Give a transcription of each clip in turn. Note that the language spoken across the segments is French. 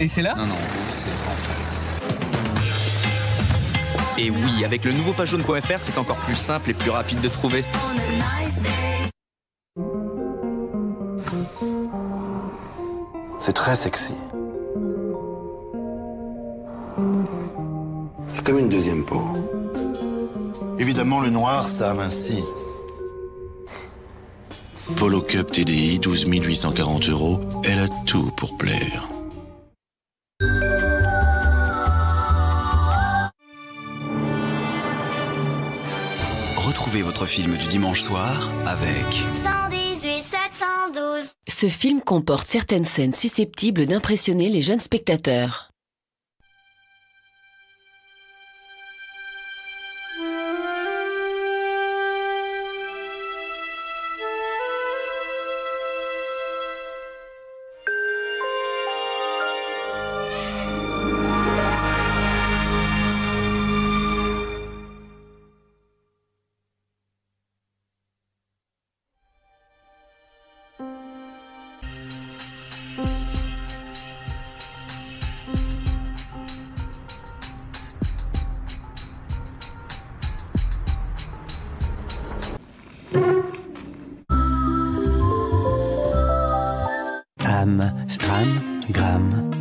Et c'est là? Non, vous, c'est en face. Et oui, avec le nouveau pagejaune.fr, c'est encore plus simple et plus rapide de trouver. C'est très sexy. C'est comme une deuxième peau. Évidemment, le noir, ça amincit. Polo Cup TDI, 12 840 €. Elle a tout pour plaire. Retrouvez votre film du dimanche soir avec 118 712. Ce film comporte certaines scènes susceptibles d'impressionner les jeunes spectateurs. Stram, gram,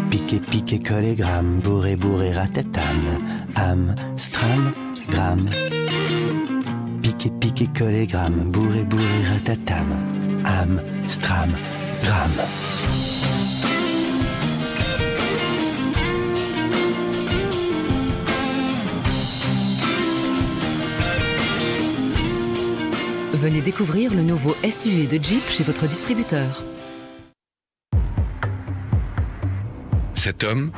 piqué, collé, gramme, bourré, ratatam. Stram, gram, piqué, collé, gramme, bourré, ratatam. Stram, gram. Venez découvrir le nouveau SUV de Jeep chez votre distributeur. Cet homme,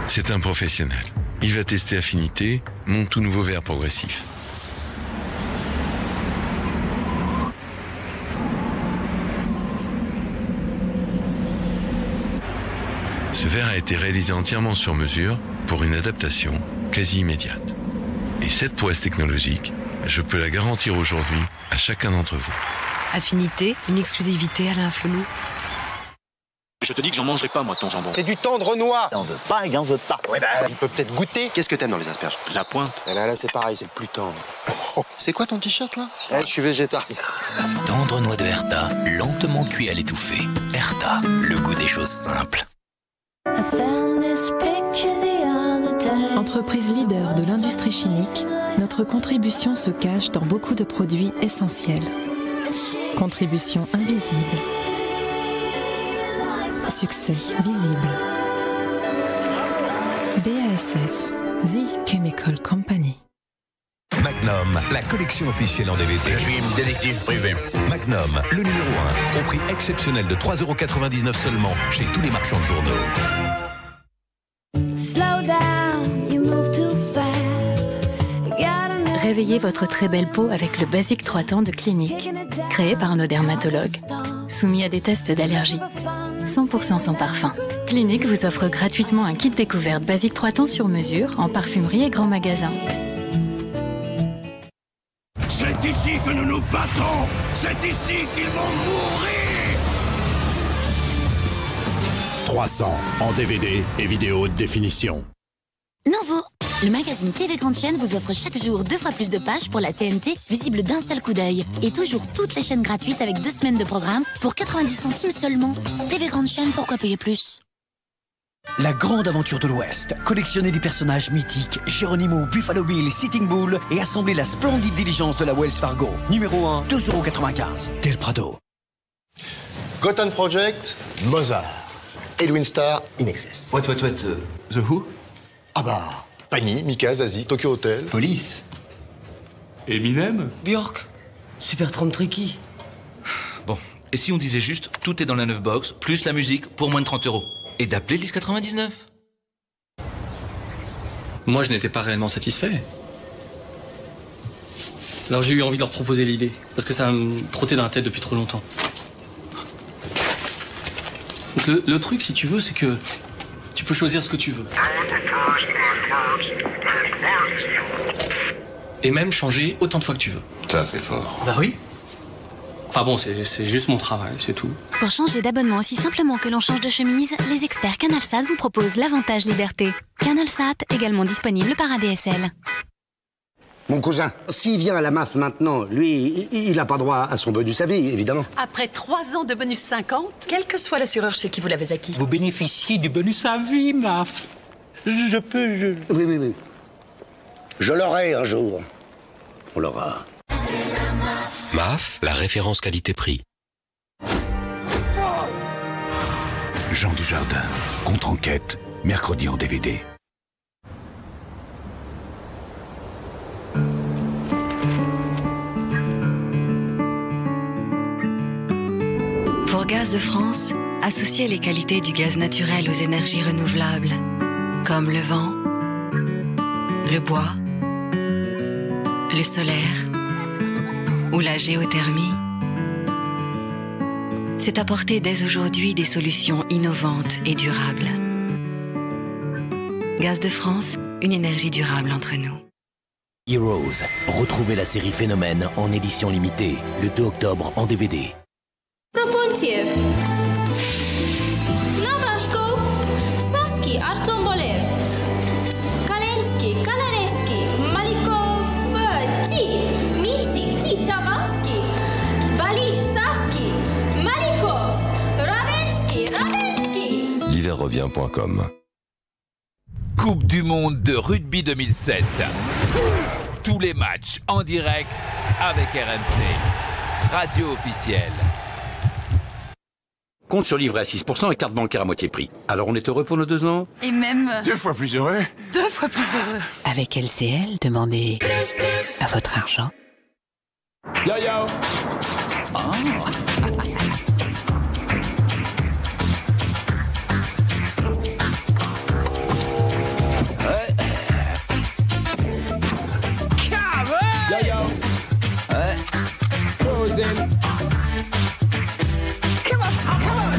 c'est un professionnel. Il va tester Affinité, mon tout nouveau verre progressif. Ce verre a été réalisé entièrement sur mesure pour une adaptation quasi immédiate. Et cette prouesse technologique, je peux la garantir aujourd'hui à chacun d'entre vous. Affinité, une exclusivité Alain Flelou. Je te dis que j'en mangerai pas, moi, ton jambon. C'est du tendre noir. Il en veut pas, il en veut pas. Ouais, il peut peut-être goûter. Qu'est-ce que t'aimes dans les asperges? La pointe. Là, c'est pareil, c'est le plus tendre. C'est quoi ton t-shirt, là? Je suis végétarien. Tendre noix de Herta, lentement cuit à l'étouffer. Herta, le goût des choses simples. Entreprise leader de l'industrie chimique, notre contribution se cache dans beaucoup de produits essentiels. Contribution invisible. Succès visible. BASF, The Chemical Company. Magnum, la collection officielle en DVD. Je suis détective privé. Magnum, le numéro 1, au prix exceptionnel de 3,99 € seulement chez tous les marchands de journaux. Réveillez votre très belle peau avec le Basic 3 temps de Clinique, créé par nos dermatologues, soumis à des tests d'allergie. 100% sans parfum. Clinique vous offre gratuitement un kit découverte Basic 3 temps sur mesure en parfumerie et grand magasin. C'est ici que nous nous battons. C'est ici qu'ils vont mourir. 300 en DVD et vidéo haute définition. Nouveau, le magazine TV Grande Chaîne vous offre chaque jour 2 fois plus de pages pour la TNT, visible d'un seul coup d'œil. Et toujours toutes les chaînes gratuites avec 2 semaines de programme pour 90 centimes seulement. TV Grande Chaîne, pourquoi payer plus? La grande aventure de l'Ouest. Collectionnez des personnages mythiques, Geronimo, Buffalo Bill, Sitting Bull et assemblez la splendide diligence de la Wells Fargo. Numéro 1, 2,95 €. Del Prado. Gotham Project, Mozart. Edwin Starr, In Excess. What, The Who? Ah bah, Pani, Mika, Zazie, Tokyo Hotel. Police. Eminem? Björk. Supertramp Tricky. Bon, et si on disait juste tout est dans la 9 box, plus la musique pour moins de 30 €? Et d'appeler Lys 99? Moi, je n'étais pas réellement satisfait. Alors j'ai eu envie de leur proposer l'idée, parce que ça me trottait dans la tête depuis trop longtemps. Donc le truc, si tu veux, c'est que tu peux choisir ce que tu veux. Et même changer autant de fois que tu veux. Ça, c'est fort. Bah oui. Enfin bon, c'est juste mon travail, c'est tout. Pour changer d'abonnement aussi simplement que l'on change de chemise, les experts CanalSat vous proposent l'avantage liberté. CanalSat, également disponible par ADSL. Mon cousin, s'il vient à la MAF maintenant, lui, il n'a pas droit à son bonus à vie, évidemment. Après 3 ans de bonus 50, quel que soit l'assureur chez qui vous l'avez acquis. Vous bénéficiez du bonus à vie, MAF. Je peux... Oui. Je l'aurai un jour. On l'aura. MAF, la référence qualité-prix. Jean Dujardin, contre-enquête, mercredi en DVD. Pour Gaz de France, associez les qualités du gaz naturel aux énergies renouvelables, comme le vent, le bois, le solaire ou la géothermie. C'est apporter dès aujourd'hui des solutions innovantes et durables. Gaz de France, une énergie durable entre nous. Heroes. Retrouvez la série Phénomène en édition limitée, le 2 octobre en DVD. Propulsiev. Navashko. Saski, Artombolev. Kalensky, Kalaneski. Malikov, Ti. Mitsik, Ti, Chavaski. Balish, Saski. Malikov. Ravensky. L'hiverrevient.com. Coupe du monde de rugby 2007. Tous les matchs en direct avec RMC. Radio officielle. Compte sur livret à 6% et carte bancaire à moitié prix. Alors on est heureux pour nos 2 ans? Et même... 2 fois plus heureux. 2 fois plus heureux. Avec LCL, demandez à votre argent. Yo yo.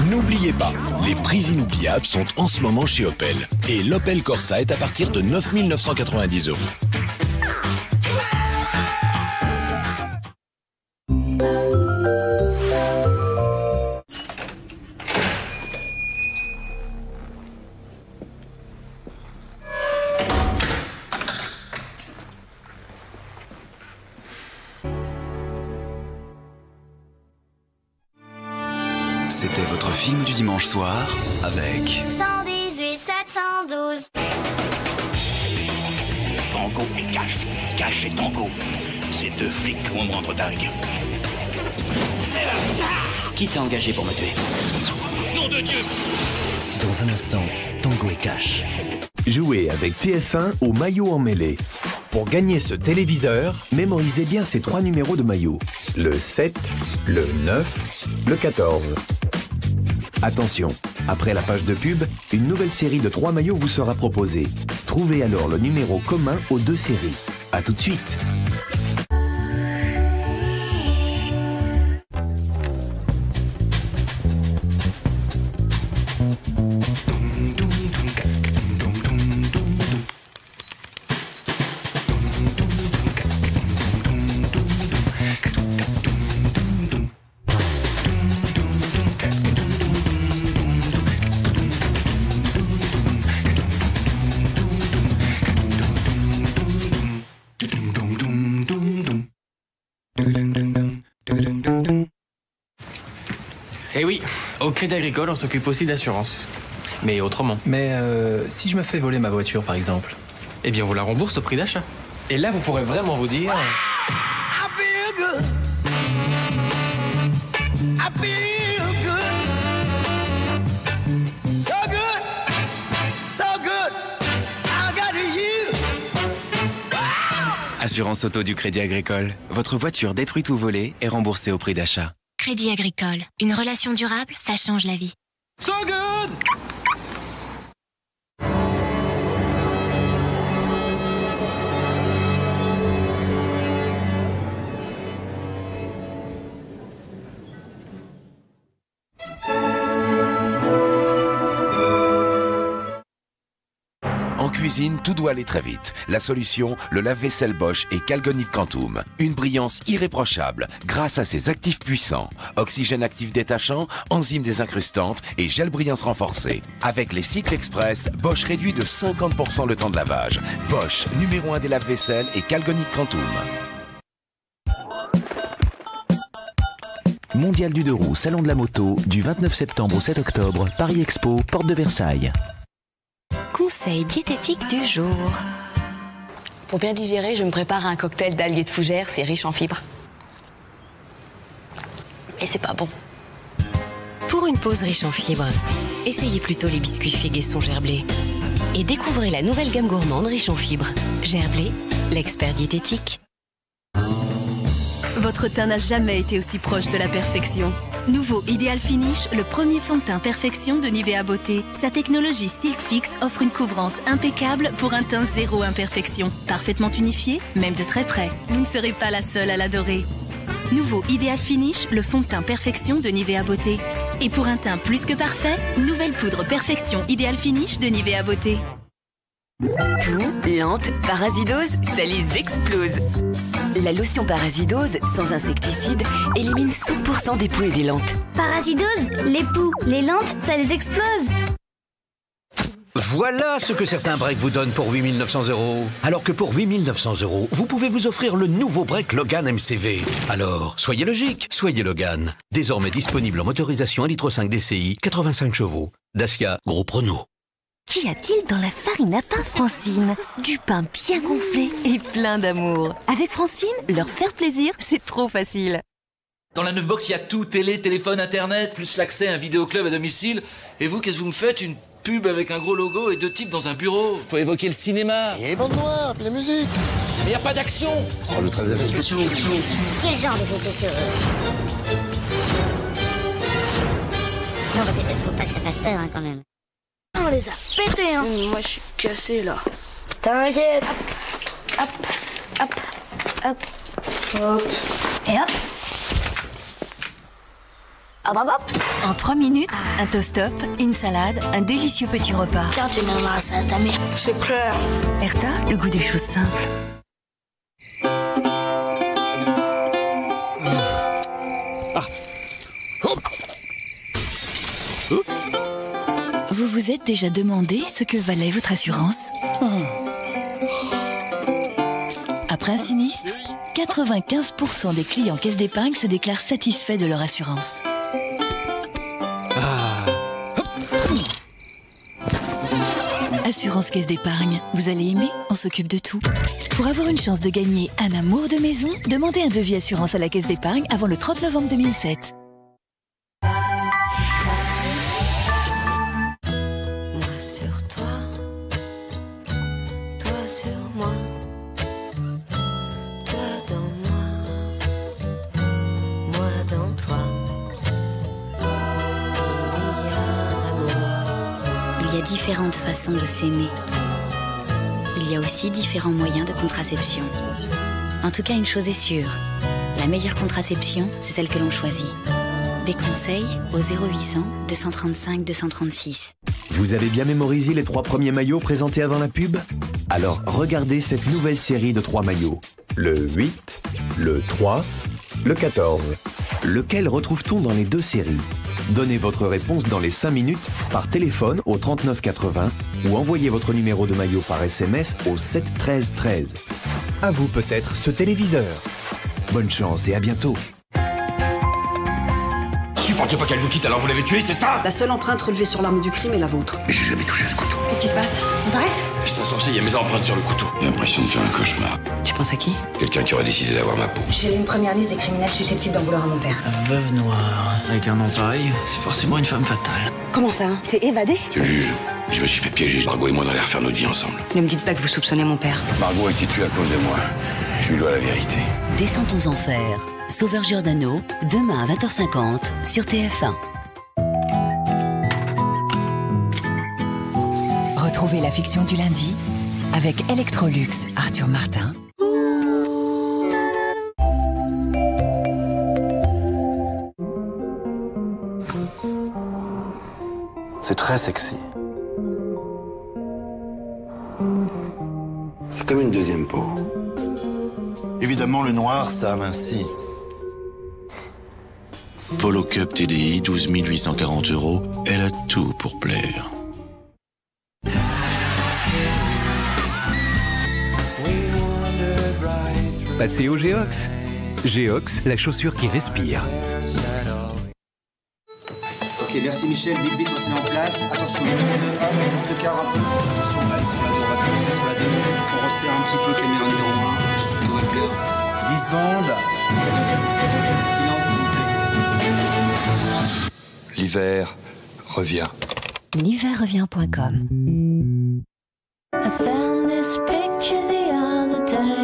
N'oubliez pas, les prix inoubliables sont en ce moment chez Opel. Et l'Opel Corsa est à partir de 9 990 €. C'était votre film du dimanche soir avec 118 712. Tango et Cash. Cash et Tango. Ces 2 flics vont me rendre dingue. Qui t'a engagé pour me tuer? Nom de Dieu! Dans un instant, Tango et Cash. Jouez avec TF1 au maillot en mêlée. Pour gagner ce téléviseur, mémorisez bien ces 3 numéros de maillot. Le 7, le 9, le 14. Attention, après la page de pub, une nouvelle série de 3 maillots vous sera proposée. Trouvez alors le numéro commun aux 2 séries. A tout de suite. Eh oui, au Crédit Agricole, on s'occupe aussi d'assurance. Mais autrement. Mais si je me fais voler ma voiture, par exemple? Eh bien, on vous la rembourse au prix d'achat. Et là, vous pourrez vraiment vous dire... I feel good. I feel good. So good. So good. I got you. Assurance auto du Crédit Agricole. Votre voiture détruite ou volée est remboursée au prix d'achat. Crédit Agricole. Une relation durable, ça change la vie. So good. En cuisine, tout doit aller très vite. La solution, le lave-vaisselle Bosch et Calgonit Quantum. Une brillance irréprochable grâce à ses actifs puissants. Oxygène actif détachant, enzymes désincrustantes et gel brillance renforcée. Avec les cycles express, Bosch réduit de 50% le temps de lavage. Bosch, numéro 1 des lave-vaisselle et Calgonit Quantum. Mondial du 2 roues, Salon de la moto, du 29 septembre au 7 octobre, Paris Expo, porte de Versailles. Conseil diététique du jour. Pour bien digérer, je me prépare un cocktail d'algues et de fougères, c'est riche en fibres. Et c'est pas bon. Pour une pause riche en fibres, essayez plutôt les biscuits Féguesson Gerblé. Et découvrez la nouvelle gamme gourmande riche en fibres. Gerblé, l'expert diététique. Votre teint n'a jamais été aussi proche de la perfection. Nouveau Ideal Finish, le premier fond de teint perfection de Nivea Beauté. Sa technologie Silk Fix offre une couvrance impeccable pour un teint zéro imperfection. Parfaitement unifié, même de très près. Vous ne serez pas la seule à l'adorer. Nouveau Ideal Finish, le fond de teint perfection de Nivea Beauté. Et pour un teint plus que parfait, nouvelle poudre perfection Ideal Finish de Nivea Beauté. Poux, lente, parasidose, ça les explose. La lotion parasidose, sans insecticide, élimine 100% des poux et des lentes. Parasidose, les poux, les lentes, ça les explose. Voilà ce que certains breaks vous donnent pour 8 900 €. Alors que pour 8 900 €, vous pouvez vous offrir le nouveau break Logan MCV. Alors, soyez logique, soyez Logan. Désormais disponible en motorisation 1,5 litre DCI, 85 chevaux. Dacia, groupe Renault. Qu'y a-t-il dans la farine à pain, Francine? Du pain bien gonflé et plein d'amour. Avec Francine, leur faire plaisir, c'est trop facile. Dans la 9 box, il y a tout, télé, téléphone, internet, plus l'accès à un vidéoclub à domicile. Et vous, qu'est-ce que vous me faites? Une pub avec un gros logo et 2 types dans un bureau. Faut évoquer le cinéma. Et bande noire, puis la musique. Mais y a pas d'action. Oh, le très effets spéciaux. Quel genre d'effets spéciaux? Non, parce qu'il faut pas que ça fasse peur, hein, quand même. On les a pétés, hein. Moi, je suis cassée, là. T'inquiète. Hop, hop, hop, hop. Et hop. Hop, hop, hop. En 3 minutes, un toast-up, une salade, un délicieux petit repas. Tiens, tu nommeras ça à ta mère. C'est clair. Erta, le goût des choses simples. Vous vous êtes déjà demandé ce que valait votre assurance? Après un sinistre, 95% des clients caisse d'épargne se déclarent satisfaits de leur assurance. Assurance caisse d'épargne, vous allez aimer, on s'occupe de tout. Pour avoir une chance de gagner un amour de maison, demandez un devis assurance à la caisse d'épargne avant le 30 novembre 2007. Il y a différentes façons de s'aimer. Il y a aussi différents moyens de contraception. En tout cas, une chose est sûre. La meilleure contraception, c'est celle que l'on choisit. Des conseils au 0800 235 236. Vous avez bien mémorisé les 3 premiers maillots présentés avant la pub? Alors regardez cette nouvelle série de 3 maillots. Le 8, le 3, le 14. Lequel retrouve-t-on dans les 2 séries? Donnez votre réponse dans les 5 minutes par téléphone au 39 80 ou envoyez votre numéro de maillot par SMS au 7 13 13. À vous peut-être ce téléviseur. Bonne chance et à bientôt. Supportez pas qu'elle vous quitte alors vous l'avez tuée, c'est ça? La seule empreinte relevée sur l'arme du crime est la vôtre. J'ai jamais touché à ce couteau. Qu'est-ce qui se passe? On t'arrête? Je suis insensé, il y a mes empreintes sur le couteau. J'ai l'impression de faire un cauchemar. Tu penses à qui? Quelqu'un qui aurait décidé d'avoir ma peau. J'ai une première liste des criminels susceptibles d'en vouloir à mon père. La veuve noire. Avec un nom pareil, c'est forcément une femme fatale. Comment ça? C'est évadé? Je juge. Je me suis fait piéger. Margot et moi, on allait refaire notre vie ensemble. Ne me dites pas que vous soupçonnez mon père. Margot a été tuée à cause de moi. Je lui dois la vérité. Descente aux enfers. Sauveur Giordano, demain à 20h50 sur TF1. Retrouvez la fiction du lundi avec Electrolux, Arthur Martin. C'est très sexy. C'est comme une deuxième peau. Évidemment, le noir, ça amincit. Polo Cup TDI, 12 840 €. Elle a tout pour plaire. Passez au Geox. Geox, la chaussure qui respire. Ok, merci Michel. Vite, vite, on se met en place. Attention, le numéro 2, hop, on monte le quart un peu. Attention, on va aller sur la 2, on va commencer sur la 2. On resserre un petit peu caméra numéro 1. Tout va bien. 10 secondes. Silence, s'il vous plaît. L'hiver revient. L'hiverrevient.com.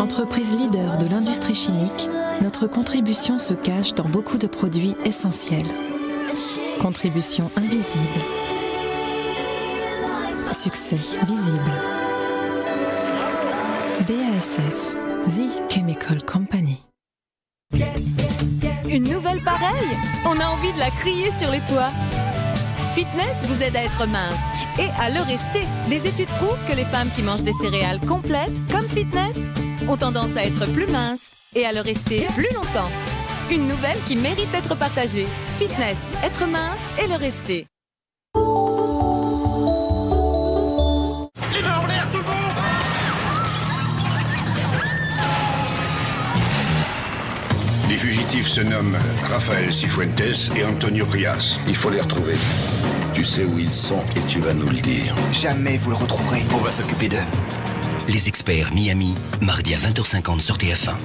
Entreprise leader de l'industrie chimique, notre contribution se cache dans beaucoup de produits essentiels. Contribution invisible. Succès visible. BASF, The Chemical Company. Une nouvelle pareille? On a envie de la crier sur les toits. Fitness vous aide à être mince et à le rester. Les études prouvent que les femmes qui mangent des céréales complètes, comme Fitness, ont tendance à être plus minces et à le rester plus longtemps. Une nouvelle qui mérite d'être partagée. Fitness, être mince et le rester. Les mains en l'air, tout le monde! Les fugitifs se nomment Rafael Cifuentes et Antonio Rias. Il faut les retrouver. Tu sais où ils sont et tu vas nous le dire. Jamais vous le retrouverez. On va s'occuper d'eux. Les experts Miami, mardi à 20h50 sur TF1.